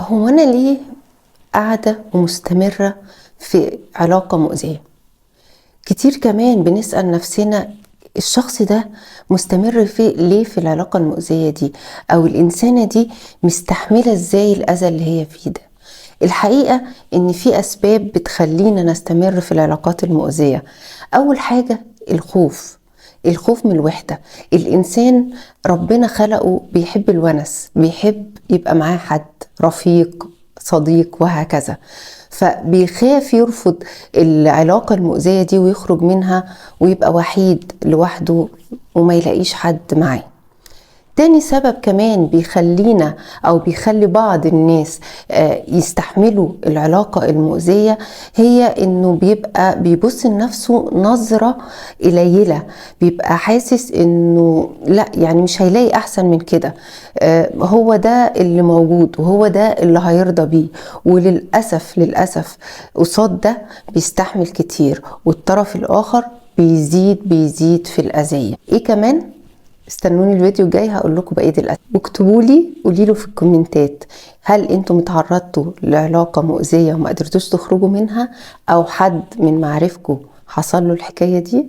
هو أنا ليه قاعدة ومستمرة في علاقة مؤذية؟ كتير كمان بنسأل نفسنا الشخص ده مستمر ليه في العلاقة المؤذية دي، أو الإنسانة دي مستحملة إزاي الأذى اللي هي فيه ده. الحقيقة إن في أسباب بتخلينا نستمر في العلاقات المؤذية. أول حاجة الخوف من الوحدة. الإنسان ربنا خلقه بيحب الونس، بيحب يبقى معاه حد رفيق صديق وهكذا، فبيخاف يرفض العلاقة المؤذية دي ويخرج منها ويبقى وحيد لوحده وما يلاقيش حد معاه. تاني سبب كمان بيخلينا أو بيخلي بعض الناس يستحملوا العلاقة المؤذية، هي إنه بيبقى بيبص لنفسه نظرة قليلة، بيبقى حاسس إنه لا يعني مش هيلاقي أحسن من كده، هو ده اللي موجود وهو ده اللي هيرضى بيه. وللأسف قصاد ده بيستحمل كتير، والطرف الآخر بيزيد في الأذية. إيه كمان؟ استنوني الفيديو الجاي هقول لكم بقيه الاسئله، واكتبوا لي قولي له في الكومنتات هل انتم اتعرضتوا لعلاقه مؤذيه وما قدرتوش تخرجوا منها، او حد من معارفكم حصل له الحكايه دي.